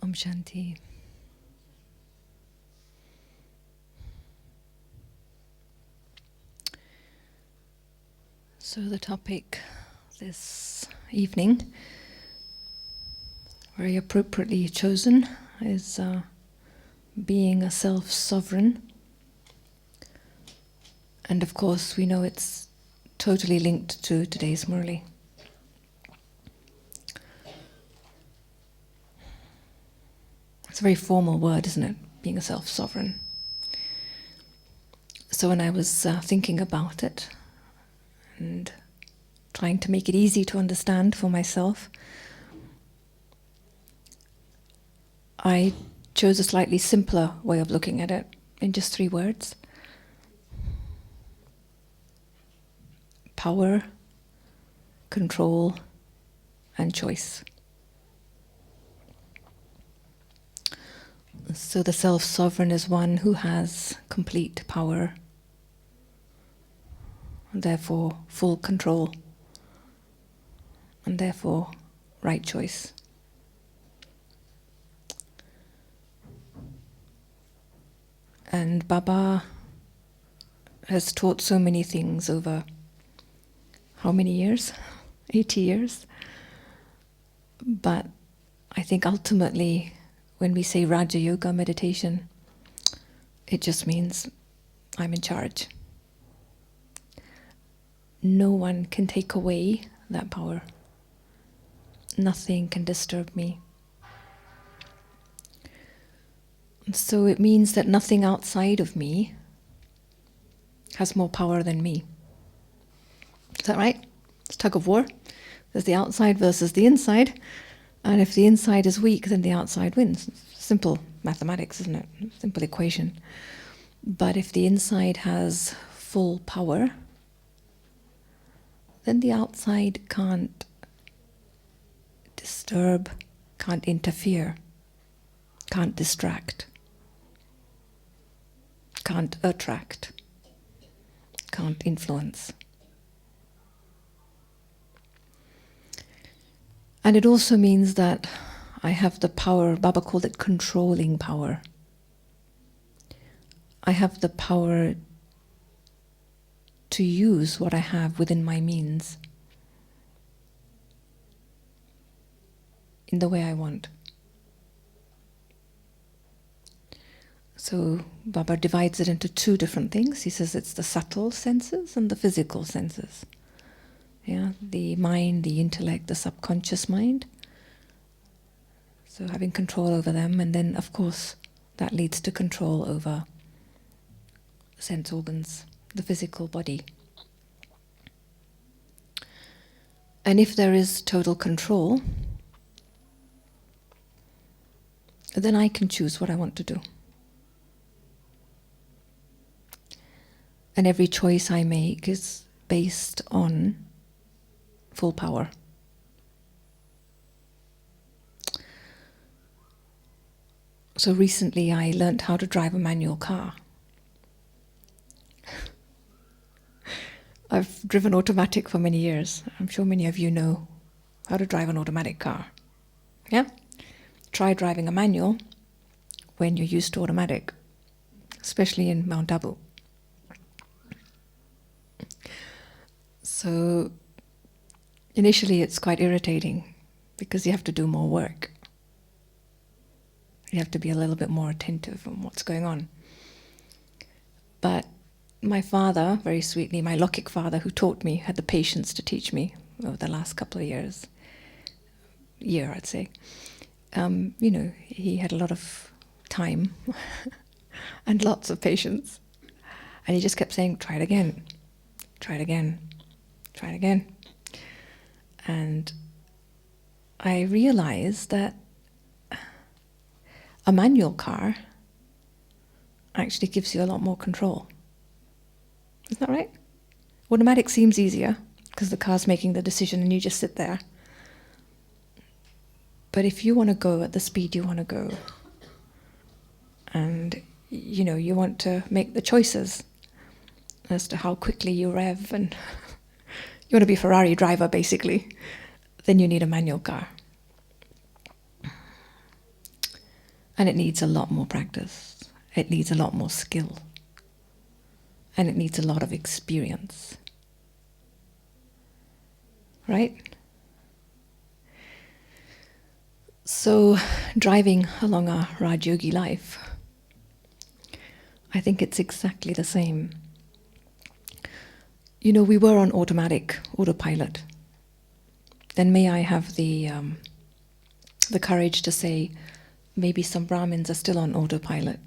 Om Shanti. So the topic this evening, very appropriately chosen, is being a self-sovereign. And of course we know it's totally linked to today's Murli. It's a very formal word, isn't it? Being a self-sovereign. So when I was thinking about it and trying to make it easy to understand for myself, I chose a slightly simpler way of looking at it in just 3 words. Power, control, and choice. So the self-sovereign is one who has complete power, and therefore full control, and therefore right choice. And Baba has taught so many things over how many years? 80 years. But I think ultimately when we say Raja Yoga meditation, it just means I'm in charge. No one can take away that power. Nothing can disturb me. So it means that nothing outside of me has more power than me. Is that right? It's tug of war. There's the outside versus the inside. And if the inside is weak, then the outside wins. Simple mathematics, isn't it? Simple equation. But if the inside has full power, then the outside can't disturb, can't interfere, can't distract, can't attract, can't influence. And it also means that I have the power, Baba called it controlling power. I have the power to use what I have within my means in the way I want. So Baba divides it into 2 different things. He says it's the subtle senses and the physical senses. Yeah, the mind, the intellect, the subconscious mind. So having control over them, and then of course that leads to control over sense organs, the physical body. And if there is total control, then I can choose what I want to do. And every choice I make is based on full power. So recently I learnt how to drive a manual car. I've driven automatic for many years. I'm sure many of you know how to drive an automatic car. Yeah? Try driving a manual when you're used to automatic, especially in Mount Abu. So initially it's quite irritating because you have to do more work. You have to be a little bit more attentive on what's going on. But my father, very sweetly, my Lokik father who taught me, had the patience to teach me over the last couple of years. Year, I'd say. He had a lot of time and lots of patience. And he just kept saying, try it again, try it again, try it again. And I realized that a manual car actually gives you a lot more control. Isn't that right? Automatic seems easier because the car's making the decision and you just sit there. But if you want to go at the speed you want to go, and you want to make the choices as to how quickly you rev, and you want to be a Ferrari driver basically, then you need a manual car. And it needs a lot more practice. It needs a lot more skill. And it needs a lot of experience. Right? So, driving along our Raj Yogi life, I think it's exactly the same. You know, we were on autopilot. Then may I have the courage to say, maybe some Brahmins are still on autopilot.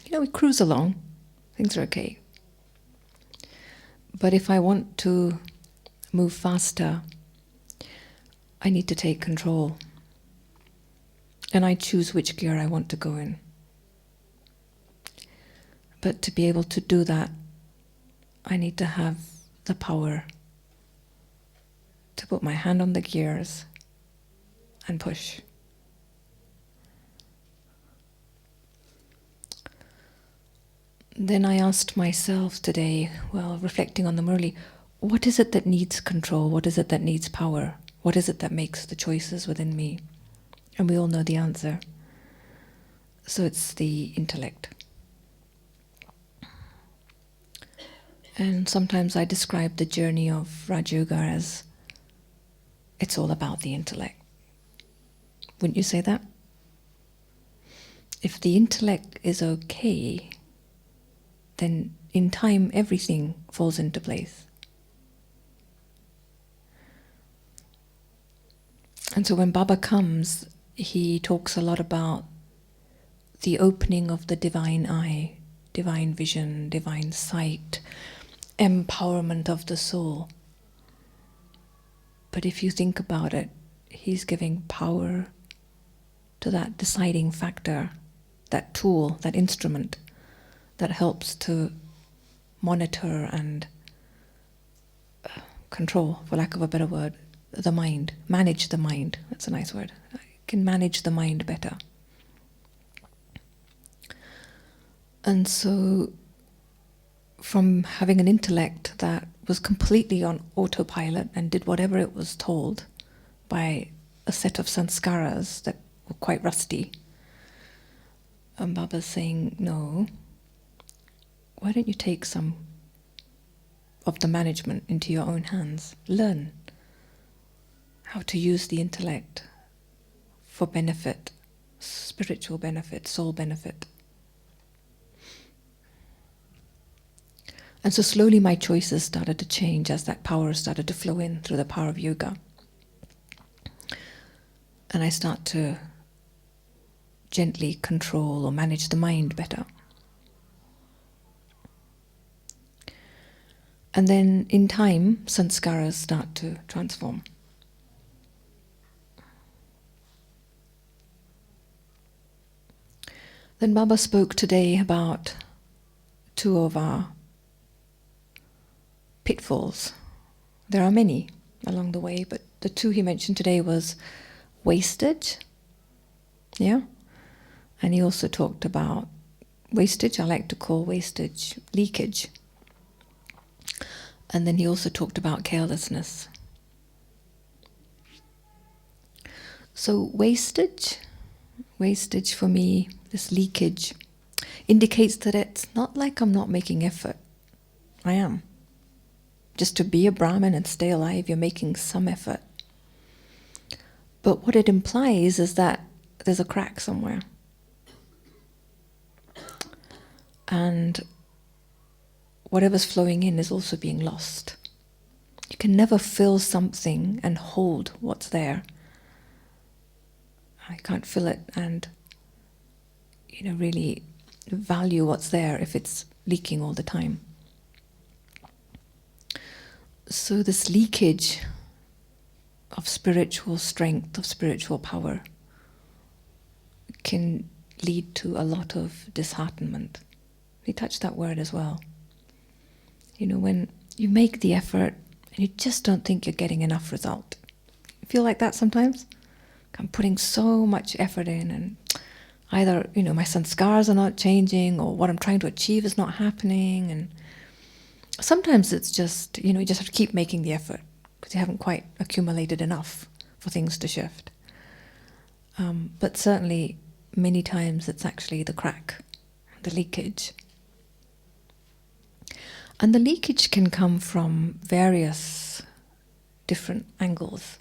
You know, we cruise along, things are okay. But if I want to move faster, I need to take control. And I choose which gear I want to go in. But to be able to do that, I need to have the power to put my hand on the gears and push. Then I asked myself today, well, reflecting on the Murli, what is it that needs control? What is it that needs power? What is it that makes the choices within me? And we all know the answer. So it's the intellect. And sometimes I describe the journey of Raj Yoga as it's all about the intellect. Wouldn't you say that? If the intellect is okay, then in time everything falls into place. And so when Baba comes, he talks a lot about the opening of the divine eye, divine vision, divine sight, empowerment of the soul. But if you think about it, he's giving power to that deciding factor, that tool, that instrument that helps to monitor and control, for lack of a better word, the mind, manage the mind. That's a nice word. I can manage the mind better. And so from having an intellect that was completely on autopilot and did whatever it was told by a set of sanskaras that were quite rusty, and Baba's saying, no, why don't you take some of the management into your own hands? Learn how to use the intellect for benefit, spiritual benefit, soul benefit. And so slowly my choices started to change as that power started to flow in through the power of yoga. And I start to gently control or manage the mind better. And then in time, sanskaras start to transform. Then Baba spoke today about two of our pitfalls. There are many along the way, but the two he mentioned today was wastage, yeah? And he also talked about wastage, I like to call wastage leakage. And then he also talked about carelessness. So wastage for me, this leakage, indicates that it's not like I'm not making effort. I am. Just to be a Brahmin and stay alive, you're making some effort. But what it implies is that there's a crack somewhere. And whatever's flowing in is also being lost. You can never fill something and hold what's there. I can't fill it and, really value what's there if it's leaking all the time. So this leakage of spiritual strength, of spiritual power, can lead to a lot of disheartenment. We touched that word as well. When you make the effort and you just don't think you're getting enough result. You feel like that sometimes? I'm putting so much effort in and either, my sanskars are not changing or what I'm trying to achieve is not happening. And sometimes it's just, you just have to keep making the effort because you haven't quite accumulated enough for things to shift. But certainly many times it's actually the crack, the leakage. And the leakage can come from various different angles.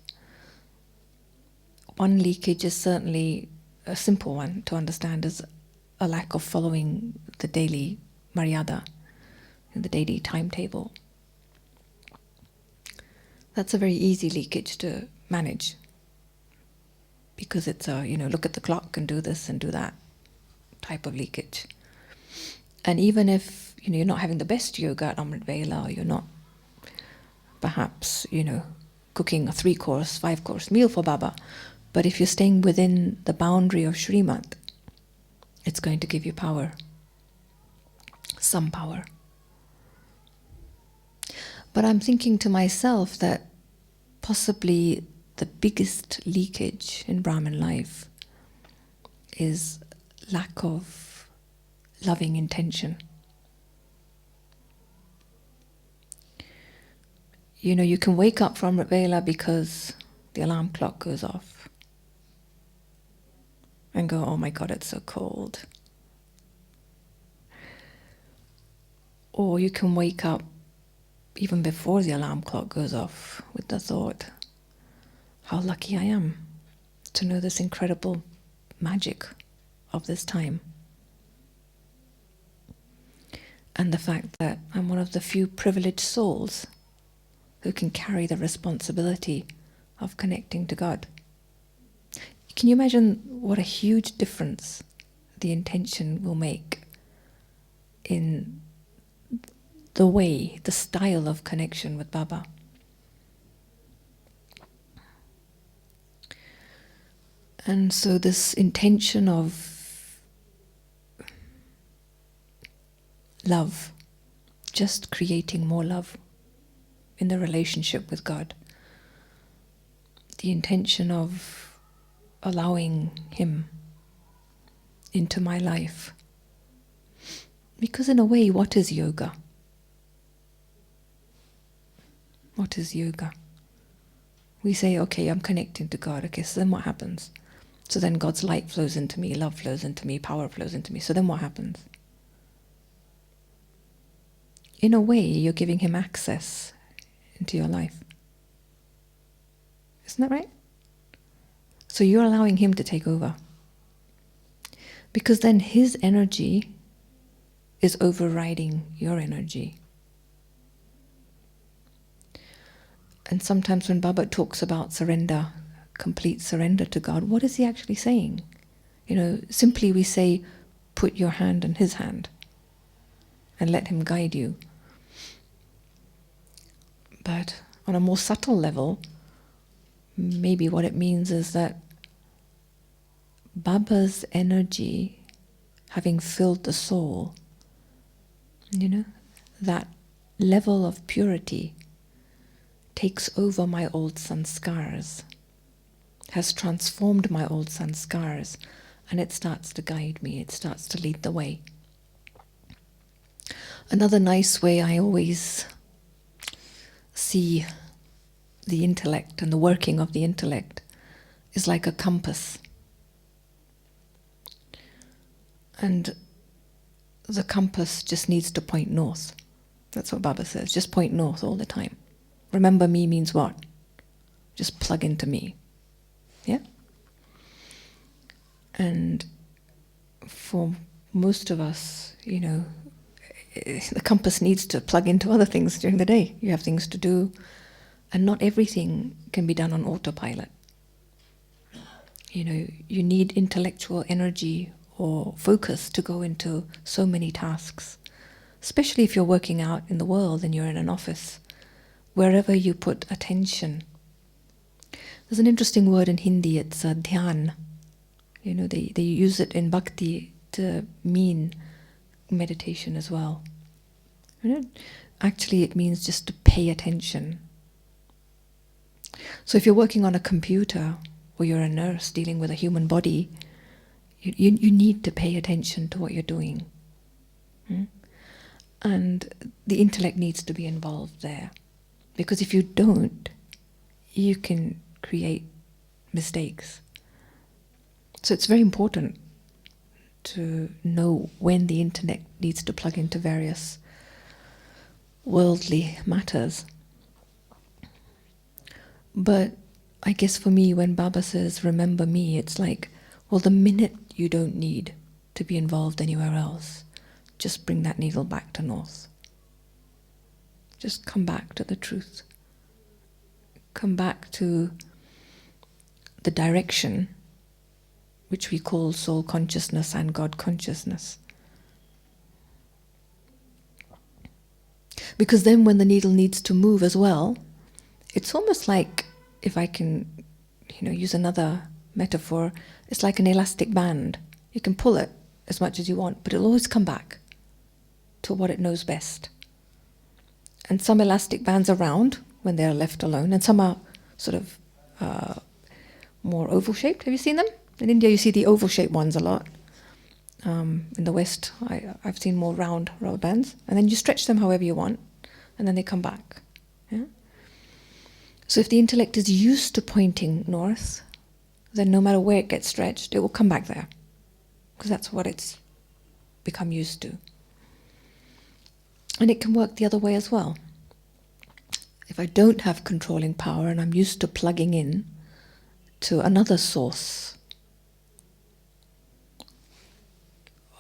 One leakage is certainly a simple one to understand, is a lack of following the daily maryada, the daily timetable. That's a very easy leakage to manage, because it's a, look at the clock and do this and do that type of leakage. And even if, you're not having the best yoga at Amrit Vela, you're not perhaps, cooking a 3-course, 5-course meal for Baba, but if you're staying within the boundary of Srimad, it's going to give you power. Some power. But I'm thinking to myself that possibly the biggest leakage in Brahmin life is lack of loving intention. You can wake up from Amrit Vela because the alarm clock goes off and go, oh my God, it's so cold. Or you can wake up even before the alarm clock goes off with the thought, how lucky I am to know this incredible magic of this time. And the fact that I'm one of the few privileged souls who can carry the responsibility of connecting to God. Can you imagine what a huge difference the intention will make in the way, the style of connection with Baba? And so this intention of love, just creating more love in the relationship with God, the intention of allowing Him into my life. Because in a way, what is yoga? What is yoga? We say, okay, I'm connecting to God. Okay, so then what happens? So then God's light flows into me, love flows into me, power flows into me. So then what happens? In a way, you're giving Him access into your life. Isn't that right? So you're allowing Him to take over. Because then His energy is overriding your energy. And sometimes when Baba talks about surrender, complete surrender to God, what is he actually saying? Simply we say, put your hand in His hand and let Him guide you. But on a more subtle level, maybe what it means is that Baba's energy, having filled the soul, that level of purity takes over my old sanskars, has transformed my old sanskars, and it starts to guide me, it starts to lead the way. Another nice way I always see the intellect and the working of the intellect is like a compass. And the compass just needs to point north. That's what Baba says, just point north all the time. Remember me means what? Just plug into me. Yeah? And for most of us, the compass needs to plug into other things during the day. You have things to do, and not everything can be done on autopilot. You need intellectual energy or focus to go into so many tasks, especially if you're working out in the world and you're in an office. Wherever you put attention. There's an interesting word in Hindi, it's dhyan. They use it in bhakti to mean meditation as well. Actually, it means just to pay attention. So if you're working on a computer, or you're a nurse dealing with a human body, you need to pay attention to what you're doing. And the intellect needs to be involved there. Because if you don't, you can create mistakes. So it's very important to know when the intellect needs to plug into various worldly matters. But I guess for me, when Baba says, remember me, it's like, well, the minute you don't need to be involved anywhere else, just bring that needle back to north. Just come back to the truth. Come back to the direction which we call soul consciousness and God consciousness. Because then when the needle needs to move as well, it's almost like, if I can, use another metaphor, it's like an elastic band. You can pull it as much as you want, but it'll always come back to what it knows best. And some elastic bands are round when they're left alone, and some are sort of more oval-shaped. Have you seen them? In India, you see the oval-shaped ones a lot. In the West, I've seen more round rubber bands. And then you stretch them however you want, and then they come back. Yeah? So if the intellect is used to pointing north, then no matter where it gets stretched, it will come back there. Because that's what it's become used to. And it can work the other way as well. If I don't have controlling power and I'm used to plugging in to another source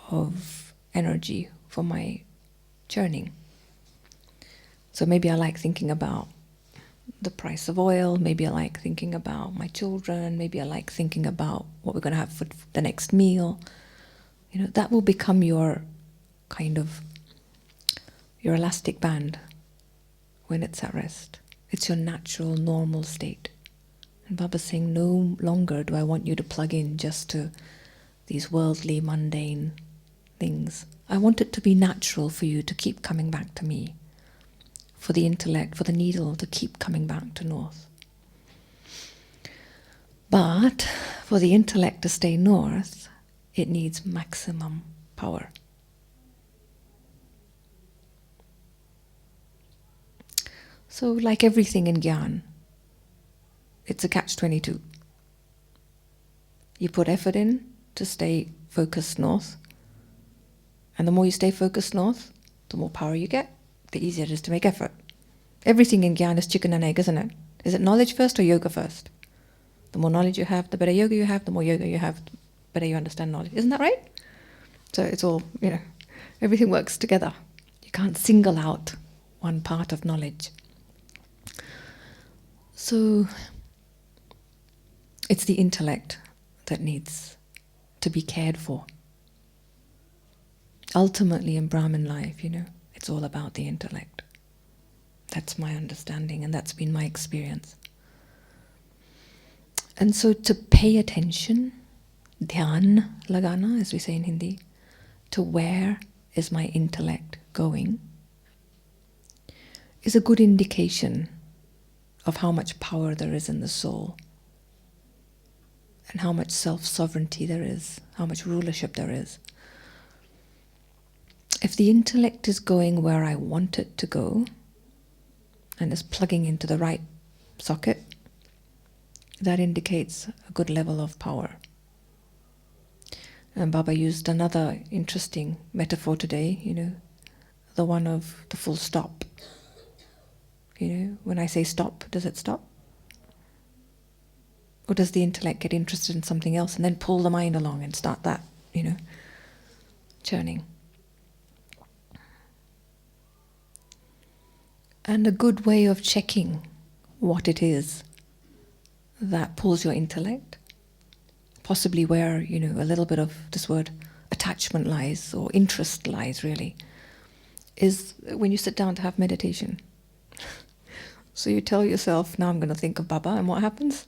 of energy for my churning. So maybe I like thinking about the price of oil, maybe I like thinking about my children, maybe I like thinking about what we're going to have for the next meal. That will become your kind of your elastic band when it's at rest. It's your natural, normal state. And Baba's saying, no longer do I want you to plug in just to these worldly, mundane things. I want it to be natural for you to keep coming back to me, for the intellect, for the needle to keep coming back to north. But for the intellect to stay north, it needs maximum power. So like everything in Gyan, it's a catch-22. You put effort in to stay focused north, and the more you stay focused north, the more power you get, the easier it is to make effort. Everything in Gyan is chicken and egg, isn't it? Is it knowledge first or yoga first? The more knowledge you have, the better yoga you have. The more yoga you have, the better you understand knowledge. Isn't that right? So it's all, everything works together. You can't single out one part of knowledge. So it's the intellect that needs to be cared for. Ultimately in Brahmin life, it's all about the intellect. That's my understanding, and that's been my experience. And so to pay attention, dhyan lagana, as we say in Hindi, to where is my intellect going, is a good indication of how much power there is in the soul, and how much self-sovereignty there is, how much rulership there is. If the intellect is going where I want it to go, and is plugging into the right socket, that indicates a good level of power. And Baba used another interesting metaphor today, the one of the full stop. When I say stop, does it stop? Or does the intellect get interested in something else and then pull the mind along and start that, churning? And a good way of checking what it is that pulls your intellect, possibly where, a little bit of this word attachment lies, or interest lies really, is when you sit down to have meditation. So you tell yourself, now I'm going to think of Baba, and what happens?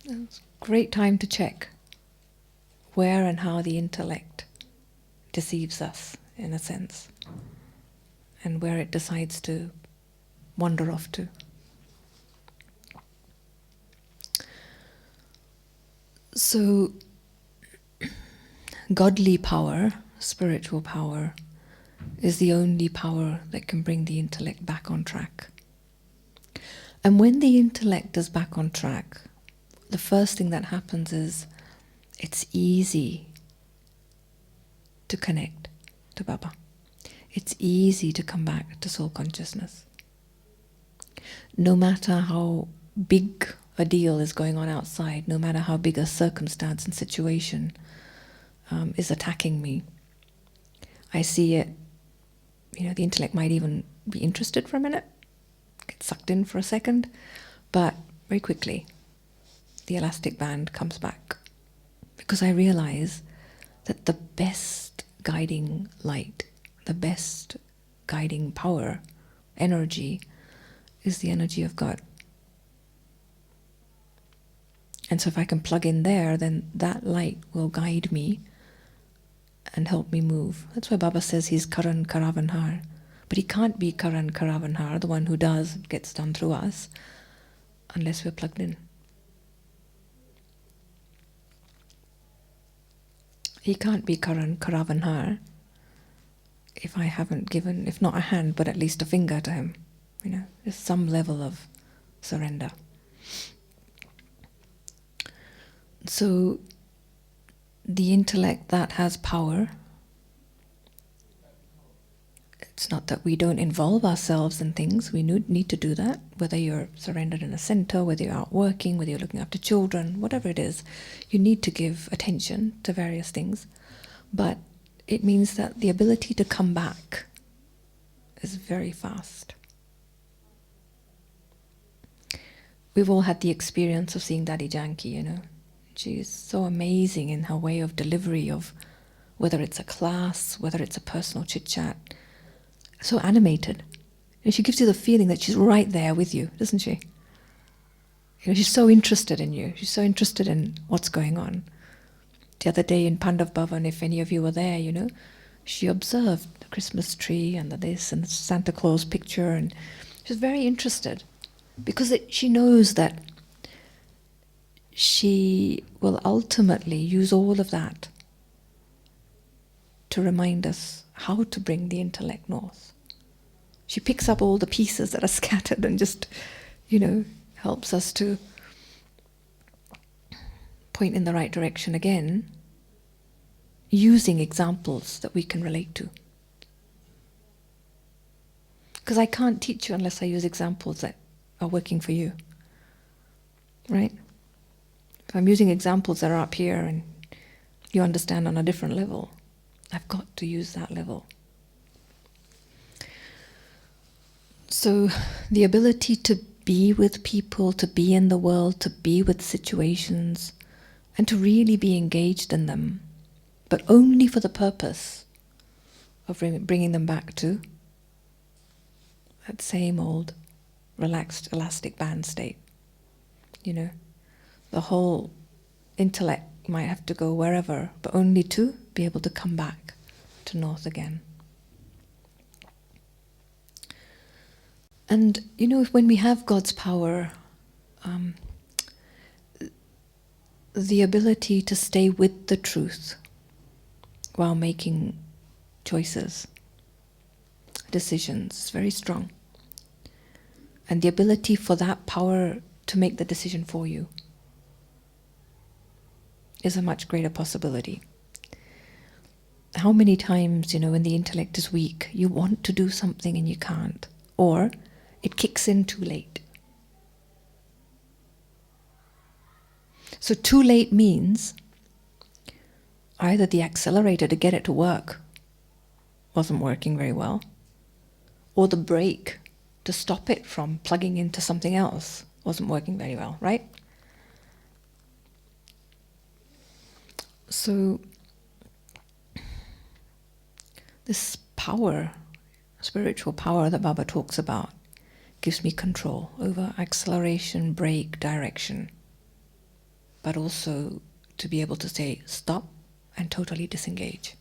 It's a great time to check where and how the intellect deceives us, in a sense, and where it decides to wander off to. So, godly power, spiritual power, is the only power that can bring the intellect back on track. And when the intellect is back on track, the first thing that happens is it's easy to connect to Baba. It's easy to come back to soul consciousness. No matter how big a deal is going on outside, no matter how big a circumstance and situation is attacking me, I see it, the intellect might even be interested for a minute, get sucked in for a second, but very quickly the elastic band comes back, because I realize that the best guiding light, the best guiding power, energy, is the energy of God. And so if I can plug in there, then that light will guide me and help me move. That's why Baba says he's Karan Karavanhar. But he can't be Karan Karavanhar, the one who does, gets done through us, unless we're plugged in. He can't be Karan Karavanhar if I haven't given, if not a hand, but at least a finger to him. There's some level of surrender. So the intellect that has power, it's not that we don't involve ourselves in things. We need to do that, whether you're surrendered in a center, whether you're out working, whether you're looking after children, whatever it is, you need to give attention to various things. But it means that the ability to come back is very fast. We've all had the experience of seeing Daddy Janki, She's so amazing in her way of delivery of whether it's a class, whether it's a personal chit-chat. So animated. And she gives you the feeling that she's right there with you, doesn't she? She's so interested in you. She's so interested in what's going on. The other day in Pandav Bhavan, if any of you were there, she observed the Christmas tree and the this and the Santa Claus picture, and she's very interested because she knows that she will ultimately use all of that to remind us how to bring the intellect north. She picks up all the pieces that are scattered and just, helps us to point in the right direction again, using examples that we can relate to. Because I can't teach you unless I use examples that are working for you. Right? If I'm using examples that are up here and you understand on a different level, I've got to use that level. So the ability to be with people, to be in the world, to be with situations, and to really be engaged in them, but only for the purpose of bringing them back to that same old relaxed elastic band state. The whole intellect might have to go wherever, but only to be able to come back to north again. And when we have God's power, the ability to stay with the truth while making choices, decisions, is very strong. And the ability for that power to make the decision for you is a much greater possibility. How many times, when the intellect is weak, you want to do something and you can't, or it kicks in too late. So too late means either the accelerator to get it to work wasn't working very well, or the brake to stop it from plugging into something else wasn't working very well, right? So this power, spiritual power that Baba talks about, gives me control over acceleration, brake, direction, but also to be able to say stop and totally disengage.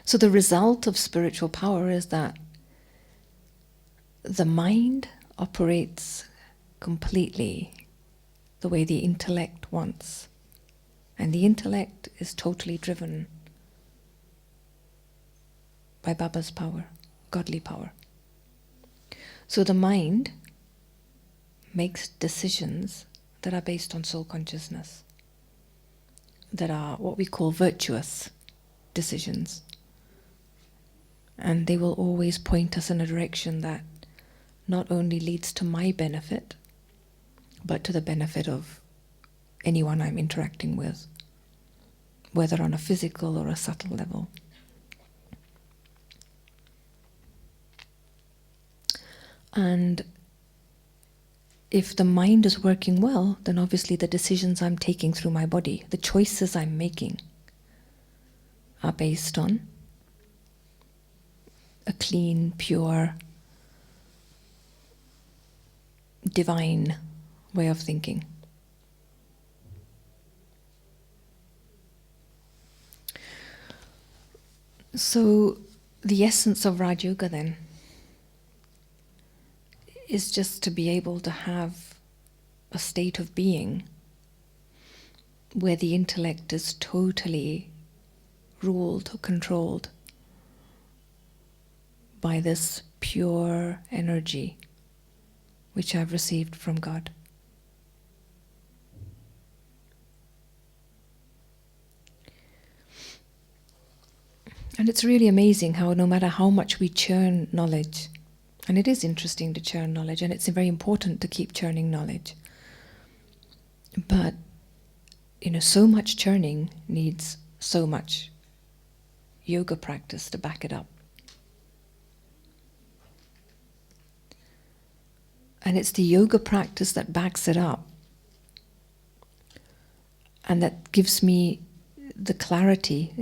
So the result of spiritual power is that the mind operates completely the way the intellect wants. And the intellect is totally driven by Baba's power, godly power. So the mind makes decisions that are based on soul consciousness, that are what we call virtuous decisions. And they will always point us in a direction that not only leads to my benefit, but to the benefit of anyone I'm interacting with, whether on a physical or a subtle level. And if the mind is working well, then obviously the decisions I'm taking through my body, the choices I'm making, are based on a clean, pure, divine way of thinking. So the essence of Raj Yoga then is just to be able to have a state of being where the intellect is totally ruled or controlled by this pure energy which I've received from God. And it's really amazing how no matter how much we churn knowledge, and it is interesting to churn knowledge, and it's very important to keep churning knowledge. But, so much churning needs so much yoga practice to back it up. And it's the yoga practice that backs it up and that gives me the clarity,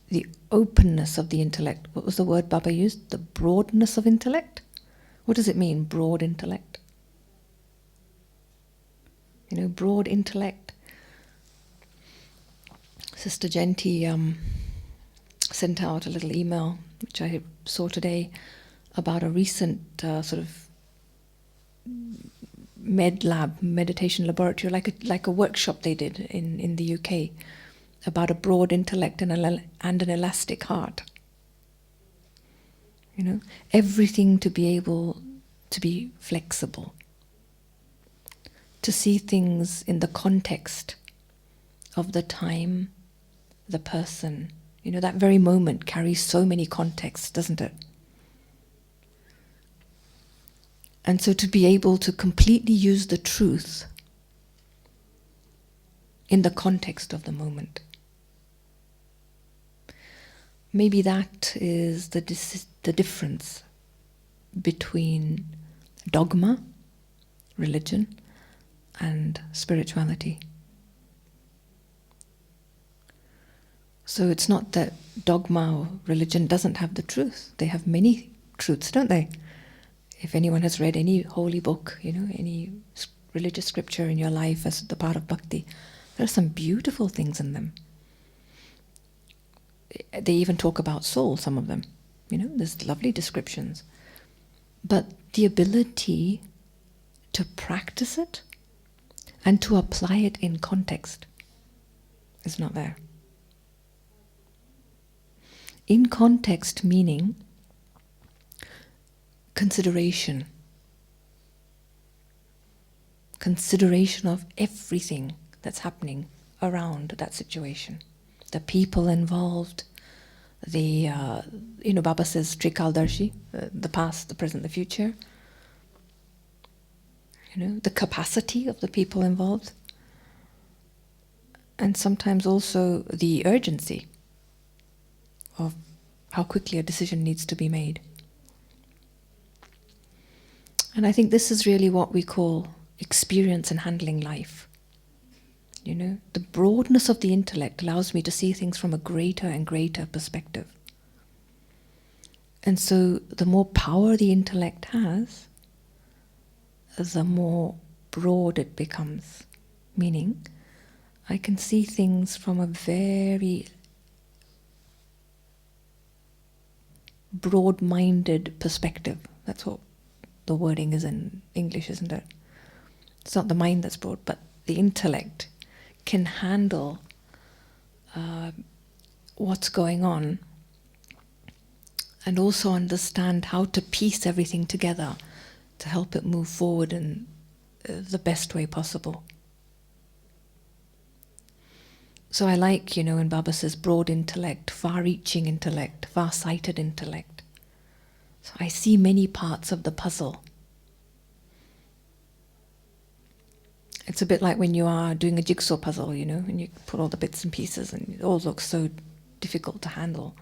the openness of the intellect. What was the word Baba used? The broadness of intellect? What does it mean, broad intellect? Broad intellect. Sister Genti sent out a little email, which I saw today, about a recent sort of meditation laboratory, like a workshop they did in the UK, about a broad intellect and an elastic heart. Everything to be able to be flexible, to see things in the context of the time, the person. That very moment carries so many contexts, doesn't it? And so to be able to completely use the truth in the context of the moment. Maybe that is the difference between dogma, religion, and spirituality. So it's not that dogma or religion doesn't have the truth. They have many truths, don't they? If anyone has read any holy book, any religious scripture in your life as the part of bhakti, there are some beautiful things in them. They even talk about soul, some of them. There's lovely descriptions. But the ability to practice it and to apply it in context is not there. In context meaning consideration of everything that's happening around that situation. The people involved, Baba says Trikaldarshi, the past, the present, the future. The capacity of the people involved. And sometimes also the urgency of how quickly a decision needs to be made. And I think this is really what we call experience in handling life. The broadness of the intellect allows me to see things from a greater and greater perspective. And so the more power the intellect has, the more broad it becomes. Meaning, I can see things from a very broad-minded perspective. That's what the wording is in English, isn't it? It's not the mind that's broad, but the intellect can handle what's going on and also understand how to piece everything together to help it move forward and the best way possible. So I like, when Baba says broad intellect, far-reaching intellect, far-sighted intellect. So I see many parts of the puzzle. It's a bit like when you are doing a jigsaw puzzle, and you put all the bits and pieces and it all looks so difficult to handle.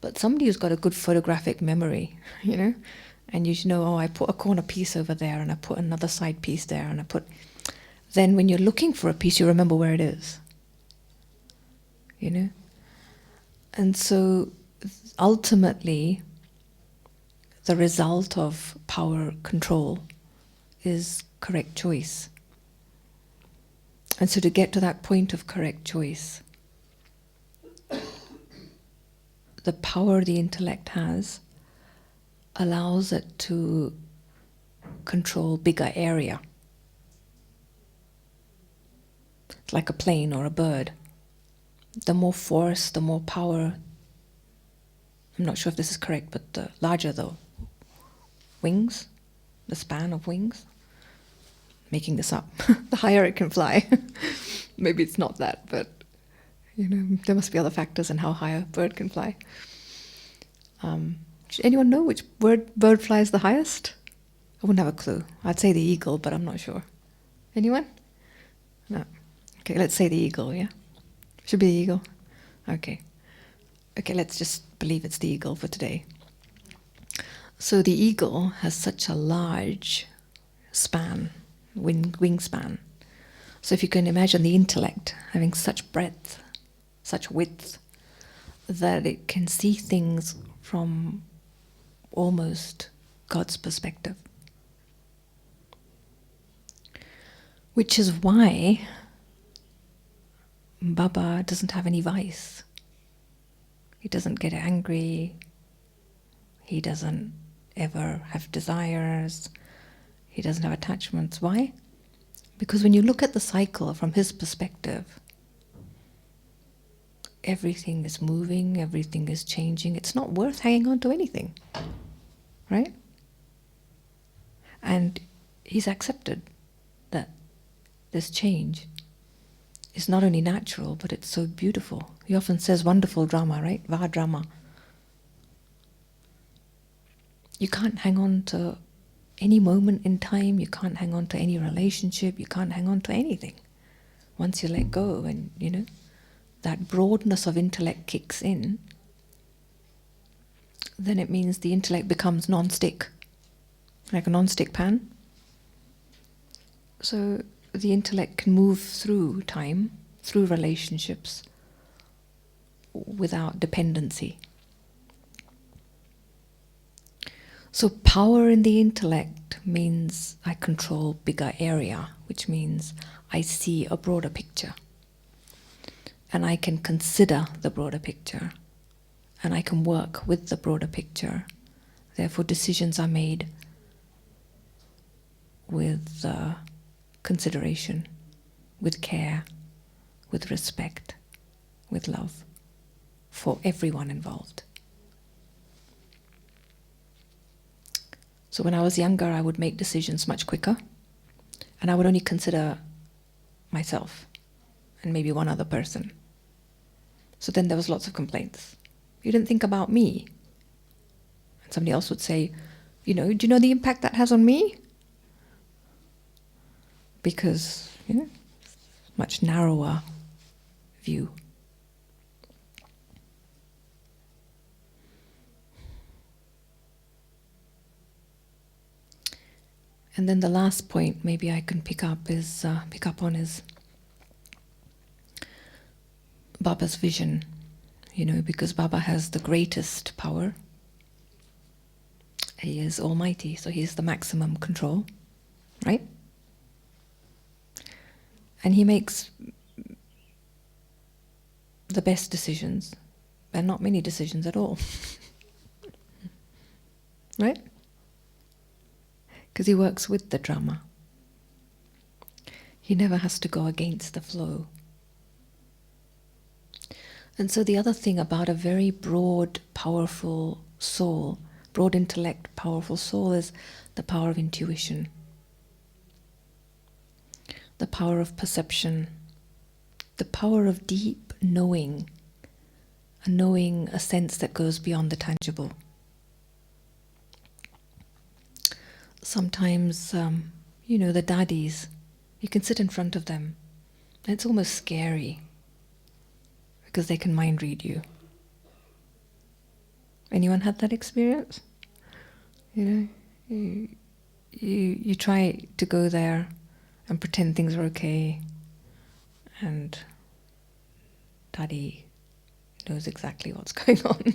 But somebody who's got a good photographic memory, and you know, oh, I put a corner piece over there and I put another side piece there and then when you're looking for a piece, you remember where it is. And so ultimately, the result of power control is correct choice. And so to get to that point of correct choice, the power the intellect has allows it to control bigger area. It's like a plane or a bird. The more force, the more power. I'm not sure if this is correct, but the larger the wings, the span of wings. Making this up. The higher it can fly. Maybe it's not that, but there must be other factors in how high a bird can fly. Does anyone know which bird flies the highest? I wouldn't have a clue. I'd say the eagle, but I'm not sure. Anyone? No. Okay, let's say the eagle, yeah? Should be the eagle? Okay. Okay, let's just believe it's the eagle for today. So the eagle has such a large span, wingspan. So if you can imagine the intellect having such breadth, such width, that it can see things from almost God's perspective. Which is why Baba doesn't have any vice. He doesn't get angry. He doesn't ever have desires. He doesn't have attachments. Why? Because when you look at the cycle from his perspective, everything is moving, everything is changing. It's not worth hanging on to anything, right? And he's accepted that this change is not only natural, but it's so beautiful. He often says wonderful drama, right? Va drama. You can't hang on to any moment in time, you can't hang on to any relationship, you can't hang on to anything. Once you let go and, that broadness of intellect kicks in, then it means the intellect becomes non-stick, like a non-stick pan. So the intellect can move through time, through relationships, without dependency. So power in the intellect means I control bigger area, which means I see a broader picture. And I can consider the broader picture. And I can work with the broader picture. Therefore, decisions are made with consideration, with care, with respect, with love for everyone involved. So when I was younger, I would make decisions much quicker, and I would only consider myself and maybe one other person. So then there was lots of complaints. You didn't think about me. And somebody else would say, do you know the impact that has on me? Because, much narrower view. And then the last point maybe I can pick up on is Baba's vision, because Baba has the greatest power. He is almighty, so he is the maximum control, right? And he makes the best decisions, and not many decisions at all. Right? Because he works with the drama. He never has to go against the flow. And so the other thing about a very broad, powerful soul, broad intellect, powerful soul, is the power of intuition. the power of perception, the power of deep knowing, a sense that goes beyond the tangible. Sometimes, the daddies, you can sit in front of them, and it's almost scary because they can mind read you. Anyone had that experience? You try to go there and pretend things are okay, and daddy knows exactly what's going on.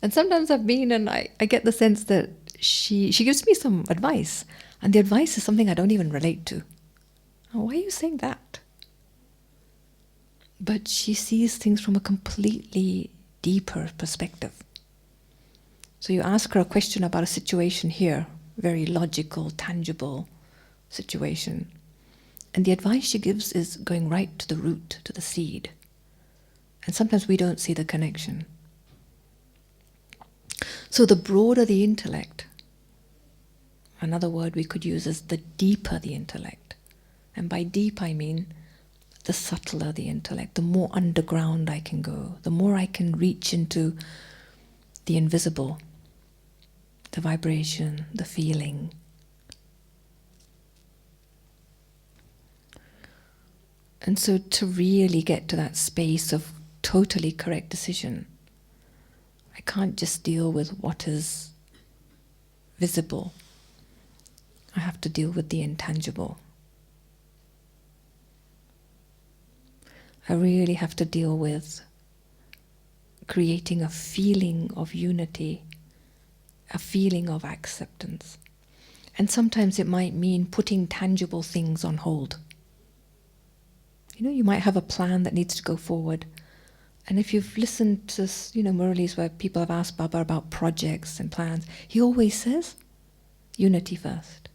And sometimes I've been, and I get the sense that she gives me some advice, and the advice is something I don't even relate to. Oh, why are you saying that? But she sees things from a completely deeper perspective. So you ask her a question about a situation here, very logical, tangible situation, and the advice she gives is going right to the root, to the seed. And sometimes we don't see the connection. So the broader the intellect, another word we could use is the deeper the intellect. And by deep I mean the subtler the intellect, the more underground I can go, the more I can reach into the invisible, the vibration, the feeling. And so to really get to that space of totally correct decision, I can't just deal with what is visible. I have to deal with the intangible. I really have to deal with creating a feeling of unity, a feeling of acceptance. And sometimes it might mean putting tangible things on hold. You might have a plan that needs to go forward. And if you've listened to, Murali's where people have asked Baba about projects and plans, he always says, unity first,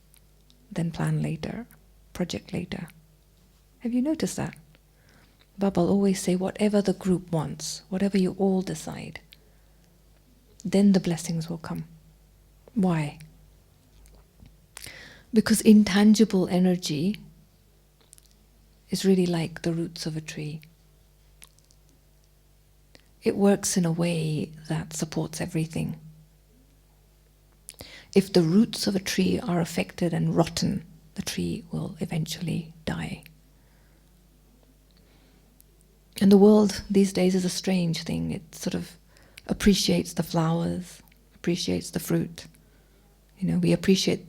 then plan later, project later. Have you noticed that? Baba will always say, whatever the group wants, whatever you all decide, then the blessings will come. Why? Because intangible energy is really like the roots of a tree. It works in a way that supports everything. If the roots of a tree are affected and rotten, the tree will eventually die. And the world these days is a strange thing. It sort of appreciates the flowers, appreciates the fruit. We appreciate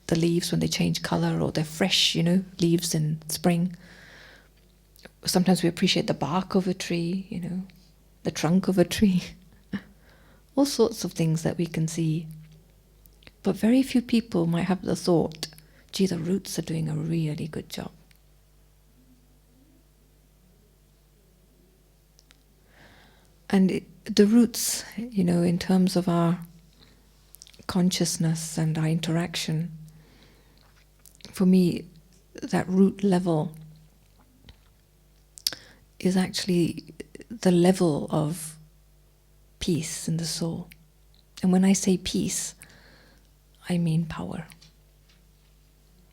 the leaves when they change color, or they're fresh, leaves in spring. Sometimes we appreciate the bark of a tree, the trunk of a tree. All sorts of things that we can see. But very few people might have the thought, gee, the roots are doing a really good job. And the roots, in terms of our consciousness and our interaction, for me, that root level is actually the level of peace in the soul. And when I say peace, I mean power.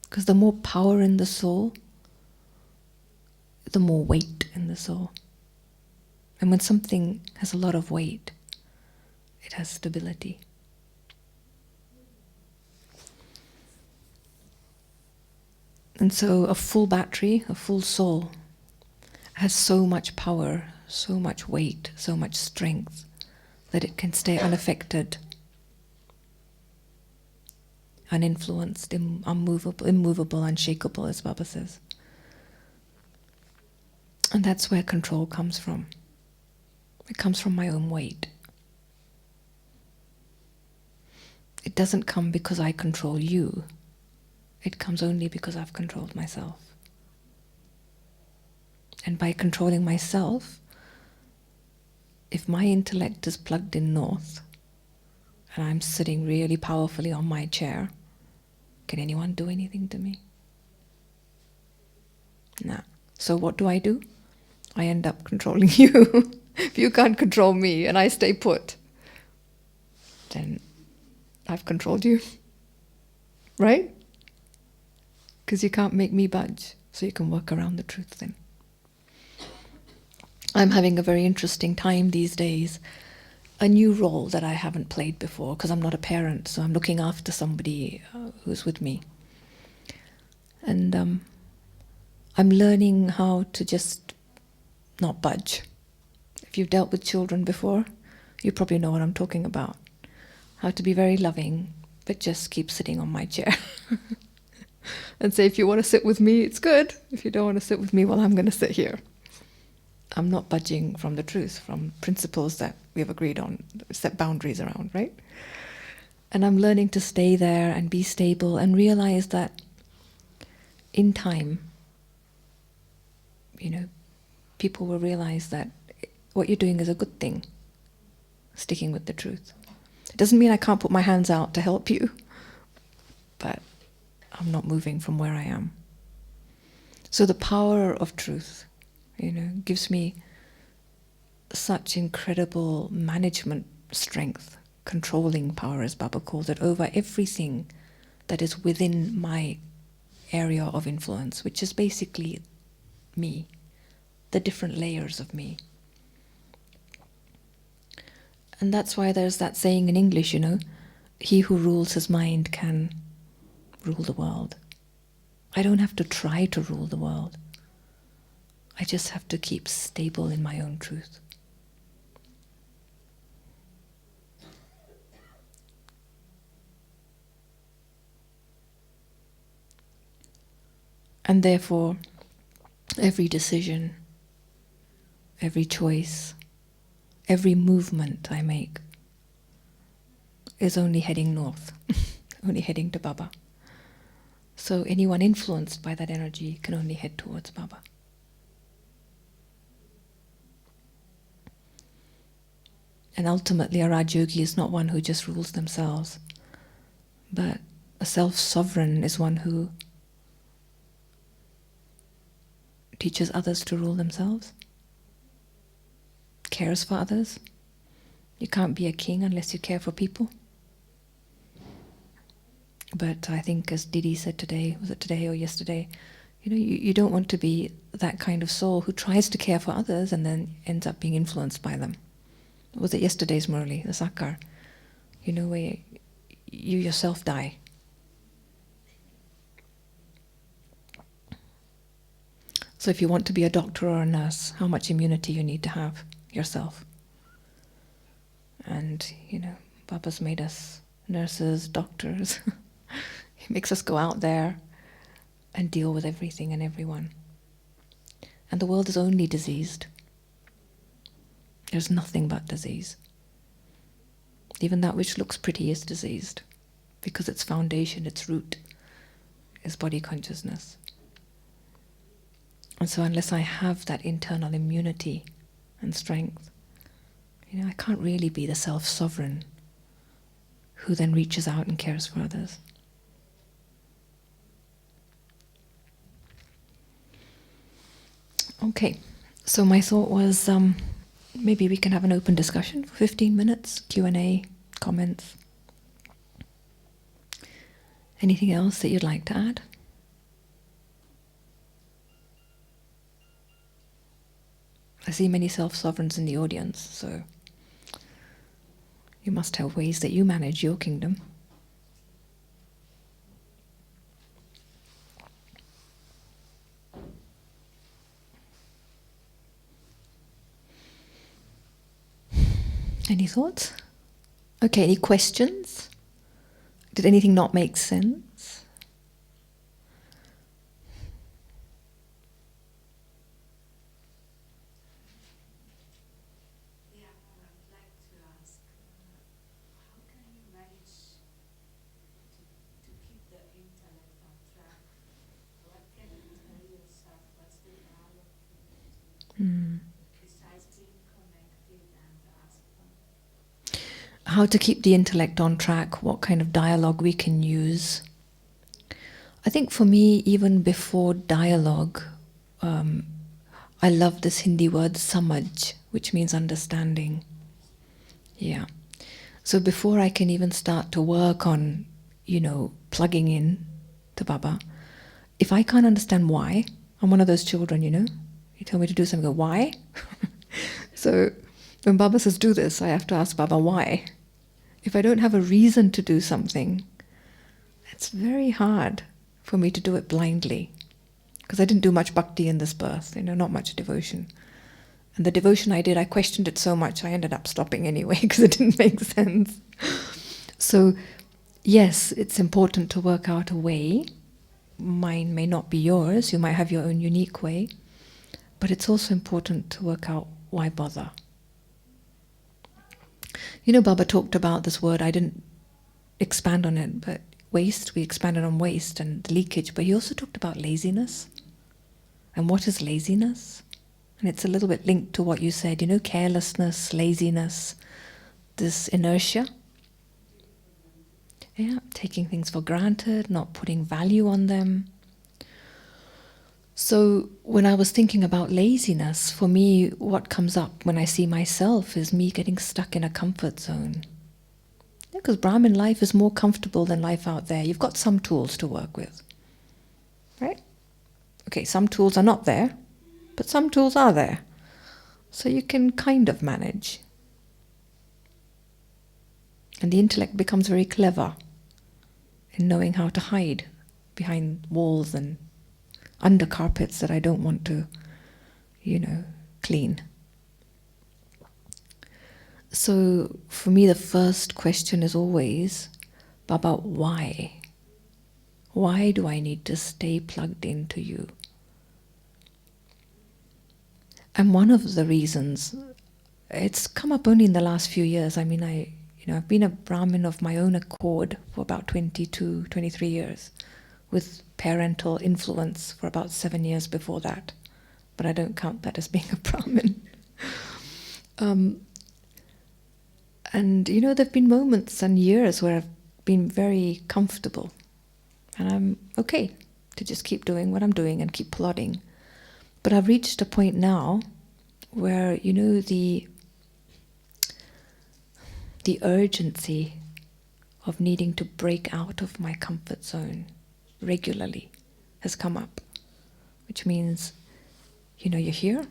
Because the more power in the soul, the more weight in the soul. And when something has a lot of weight, it has stability. And so a full battery, a full soul, has so much power, so much weight, so much strength, that it can stay unaffected, uninfluenced, immovable, unshakable, as Baba says. And that's where control comes from. It comes from my own weight. It doesn't come because I control you. It comes only because I've controlled myself. And by controlling myself, if my intellect is plugged in north, and I'm sitting really powerfully on my chair, can anyone do anything to me? No. So what do? I end up controlling you. If you can't control me and I stay put, then I've controlled you. Right? because you can't make me budge, so you can work around the truth then. I'm having a very interesting time these days. A new role that I haven't played before, because I'm not a parent, so I'm looking after somebody who's with me. And I'm learning how to just not budge. If you've dealt with children before, you probably know what I'm talking about. How to be very loving, but just keep sitting on my chair. And say, if you want to sit with me, it's good. If you don't want to sit with me, well, I'm going to sit here. I'm not budging from the truth, from principles that we have agreed on, set boundaries around, right? And I'm learning to stay there and be stable and realize that in time, people will realize that what you're doing is a good thing, sticking with the truth. It doesn't mean I can't put my hands out to help you, but I'm not moving from where I am. So the power of truth, gives me such incredible management strength, controlling power, as Baba calls it, over everything that is within my area of influence, which is basically me, the different layers of me. And that's why there's that saying in English, he who rules his mind can rule the world. I don't have to try to rule the world. I just have to keep stable in my own truth. And therefore, every decision, every choice, every movement I make is only heading north, only heading to Baba. So anyone influenced by that energy can only head towards Baba. And ultimately, a Rajyogi is not one who just rules themselves, but a self-sovereign is one who teaches others to rule themselves, cares for others. You can't be a king unless you care for people. But I think, as Didi said today, was it today or yesterday, you don't want to be that kind of soul who tries to care for others and then ends up being influenced by them. Was it yesterday's Murli, the Sakar? Where you yourself die. So if you want to be a doctor or a nurse, how much immunity you need to have yourself. And, Baba's made us nurses, doctors. He makes us go out there and deal with everything and everyone. And the world is only diseased. There's nothing but disease. Even that which looks pretty is diseased, because its foundation, its root, is body consciousness. And so unless I have that internal immunity and strength, I can't really be the self-sovereign who then reaches out and cares for others. Okay, so my thought was maybe we can have an open discussion for 15 minutes, Q&A, comments. Anything else that you'd like to add? I see many self-sovereigns in the audience, so you must have ways that you manage your kingdom. Any thoughts? Okay, any questions? Did anything not make sense? Yeah, I'd like to ask, how can you manage to keep the intellect on track? What can you tell yourself? What's the dialogue besides being connected and asking? How to keep the intellect on track, what kind of dialogue we can use. I think for me, even before dialogue, I love this Hindi word samaj, which means understanding. Yeah. So before I can even start to work on, plugging in to Baba, if I can't understand why, I'm one of those children, You tell me to do something, I go, why? So when Baba says do this, I have to ask Baba why. If I don't have a reason to do something, it's very hard for me to do it blindly. Because I didn't do much bhakti in this birth, not much devotion. And the devotion I did, I questioned it so much, I ended up stopping anyway because it didn't make sense. So, yes, it's important to work out a way. Mine may not be yours, you might have your own unique way. But it's also important to work out why bother. Baba talked about this word, I didn't expand on it, but waste, we expanded on waste and leakage, but he also talked about laziness. And what is laziness? And it's a little bit linked to what you said, carelessness, laziness, this inertia. Yeah, taking things for granted, not putting value on them. So when I was thinking about laziness, for me, what comes up when I see myself is me getting stuck in a comfort zone. Because Brahmin life is more comfortable than life out there. You've got some tools to work with, right? Okay, some tools are not there, but some tools are there. So you can kind of manage. And the intellect becomes very clever in knowing how to hide behind walls and under carpets that I don't want to, clean. So for me, the first question is always, Baba, why? Why do I need to stay plugged into you? And one of the reasons, it's come up only in the last few years. I mean, I've been a Brahmin of my own accord for about 22, 23 years, with parental influence for about 7 years before that. But I don't count that as being a Brahmin. And there have been moments and years where I've been very comfortable. And I'm okay to just keep doing what I'm doing and keep plodding. But I've reached a point now where, the urgency of needing to break out of my comfort zone regularly has come up. Which means, you're here,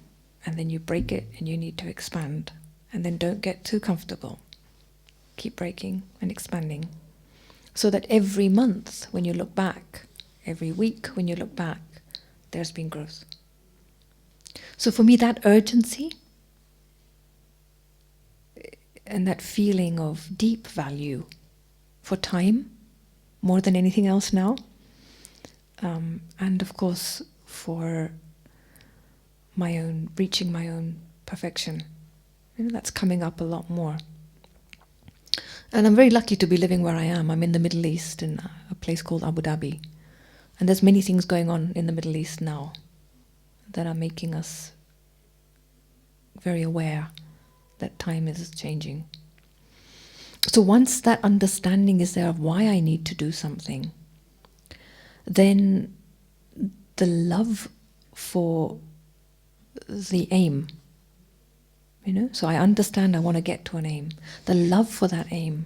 and then you break it and you need to expand. And then don't get too comfortable. Keep breaking and expanding. So that every month when you look back, every week when you look back, there's been growth. So for me, that urgency and that feeling of deep value for time, more than anything else now, and of course for reaching my own perfection. That's coming up a lot more. And I'm very lucky to be living where I am. I'm in the Middle East, in a place called Abu Dhabi. And there's many things going on in the Middle East now that are making us very aware that time is changing. So once that understanding is there of why I need to do something, then the love for the aim, so I understand I want to get to an aim. The love for that aim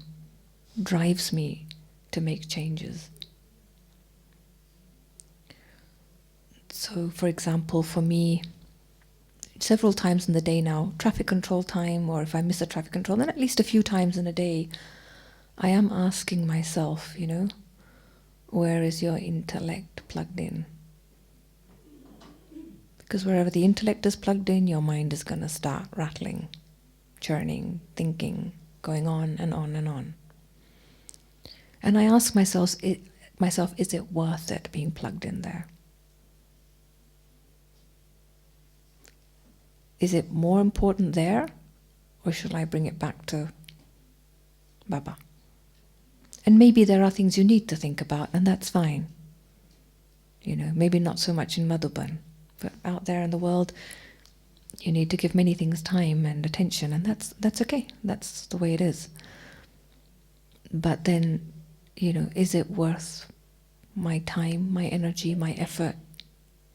drives me to make changes. So, for example, for me, several times in the day now, traffic control time, or if I miss a traffic control, then at least a few times in a day, I am asking myself, where is your intellect plugged in? Because wherever the intellect is plugged in, your mind is going to start rattling, churning, thinking, going on and on and on. And I ask myself, is it worth it being plugged in there? Is it more important there, or should I bring it back to Baba? And maybe there are things you need to think about, and that's fine. Maybe not so much in Madhuban, but out there in the world, you need to give many things time and attention, and that's okay. That's the way it is. But then, is it worth my time, my energy, my effort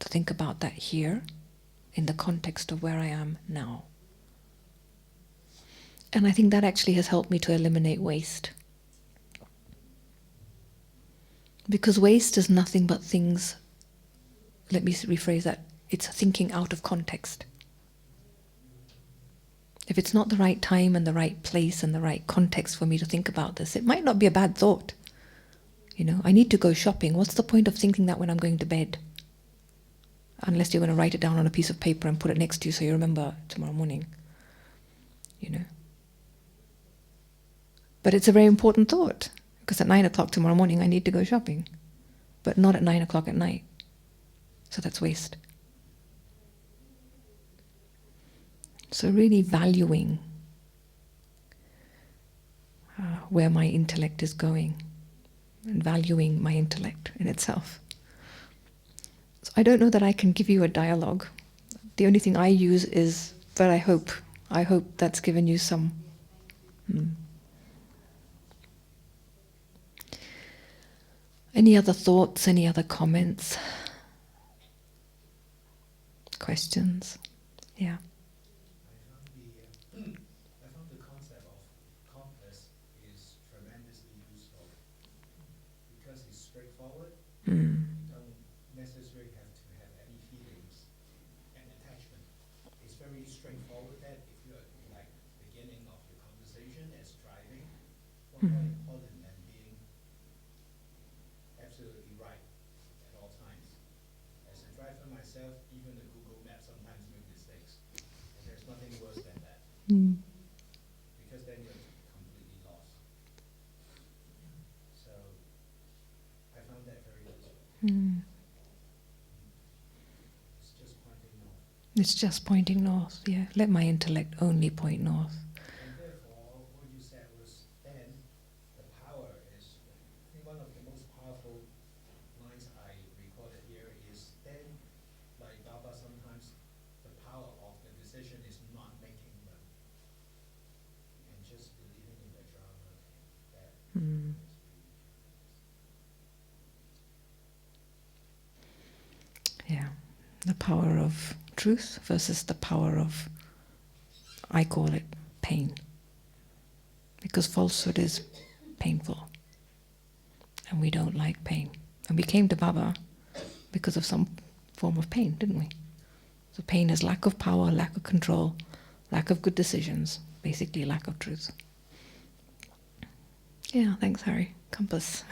to think about that here, in the context of where I am now? And I think that actually has helped me to eliminate waste. Because waste is nothing but things let me rephrase that, it's thinking out of context. If it's not the right time and the right place and the right context for me to think about this, it might not be a bad thought. I need to go shopping. What's the point of thinking that when I'm going to bed? Unless you're going to write it down on a piece of paper and put it next to you so you remember tomorrow morning. But it's a very important thought, because at 9 o'clock tomorrow morning I need to go shopping, but not at 9 o'clock at night. So that's waste. So really valuing where my intellect is going, and valuing my intellect in itself. So I don't know that I can give you a dialogue. The only thing I use is, but I hope that's given you some. Any other thoughts, any other comments? Questions? Yeah. I found the concept of compass is tremendously useful because it's straightforward. You don't necessarily have to have any feelings and attachment. It's very straightforward that if you're like beginning of your conversation as driving, what's more important than being absolutely right at all times. As a driver myself, even the Google Maps sometimes make mistakes. And there's nothing worse than that. Because then you're completely lost. So I found that very useful. It's just pointing north. It's just pointing north, yeah. Let my intellect only point north. And therefore, what you said was then the power is, I think one of the most powerful lines I recorded here is then, like Baba, sometimes the power of the decision is not making them and just believing in the drama and that is really Yeah. The power of truth versus the power of, I call it, pain. Because falsehood is painful. And we don't like pain. And we came to Baba because of some form of pain, didn't we? So pain is lack of power, lack of control, lack of good decisions, basically lack of truth. Yeah, thanks, Harry. Compass.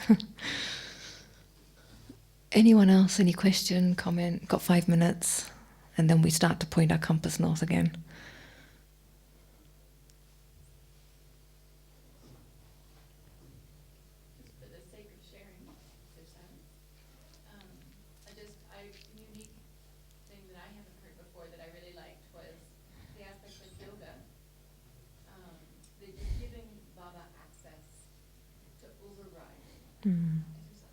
Anyone else? Any question, comment? Got 5 minutes, and then we start to point our compass north again. Just for the sake of sharing, there's silence. A unique thing that I haven't heard before that I really liked was the aspect of yoga. That you're giving Baba access to override. I just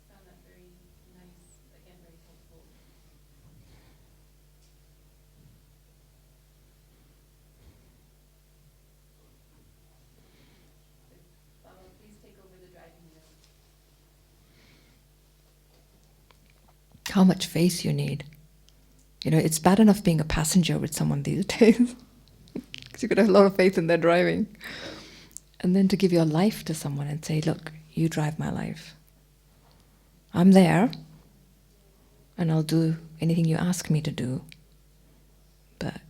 found that very nice, again, very helpful. Baba, please take over the driving wheel. How much faith you need. It's bad enough being a passenger with someone these days. Because you've got to have a lot of faith in their driving. And then to give your life to someone and say, look, you drive my life. I'm there, and I'll do anything you ask me to do. But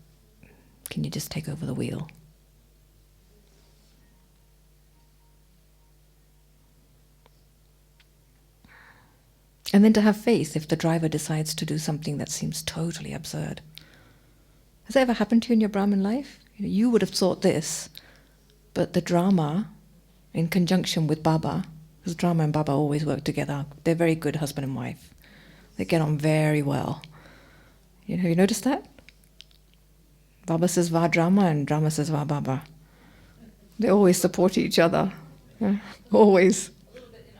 can you just take over the wheel? And then to have faith if the driver decides to do something that seems totally absurd. Has that ever happened to you in your Brahmin life? You would have thought this, but the drama, in conjunction with Baba, because drama and Baba always work together. They're very good husband and wife. They get on very well. Have you noticed that? Baba says va drama and drama says va Baba. They always support each other. Yeah, always. A little bit in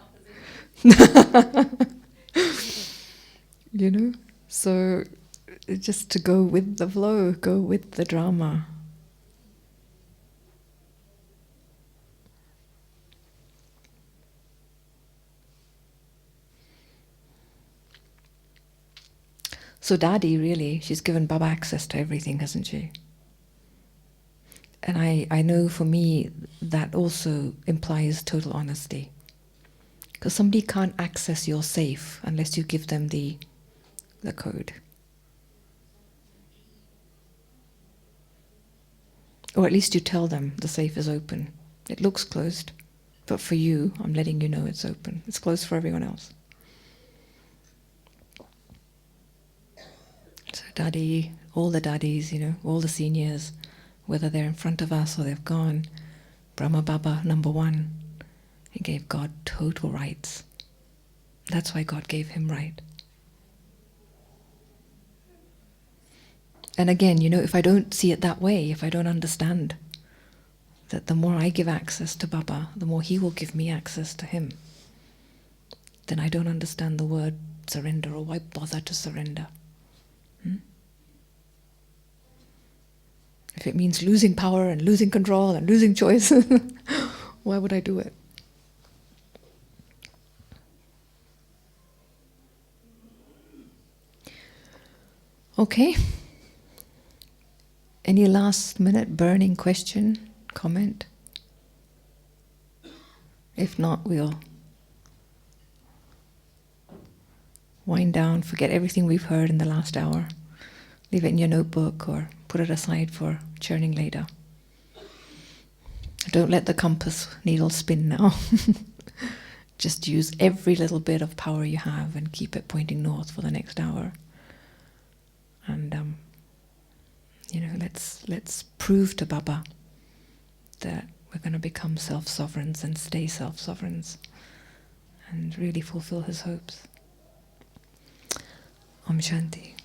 opposition. So just to go with the flow, go with the drama. So Daddy, really, she's given Baba access to everything, hasn't she? And I know for me that also implies total honesty. Because somebody can't access your safe unless you give them the the code. Or at least you tell them the safe is open. It looks closed, but for you, I'm letting you know it's open. It's closed for everyone else. So Daddy, all the daddies, all the seniors, whether they're in front of us or they've gone, Brahma Baba, number one, he gave God total rights. That's why God gave him right. And again, if I don't see it that way, if I don't understand that the more I give access to Baba, the more he will give me access to him, then I don't understand the word surrender, or why bother to surrender? If it means losing power and losing control and losing choice, why would I do it? Okay. Any last minute burning question, comment? If not, we'll wind down, forget everything we've heard in the last hour. Leave it in your notebook or put it aside for churning later. Don't let the compass needle spin now. Just use every little bit of power you have and keep it pointing north for the next hour. And let's prove to Baba that we're going to become self-sovereigns and stay self-sovereigns and really fulfill his hopes. Om Shanti.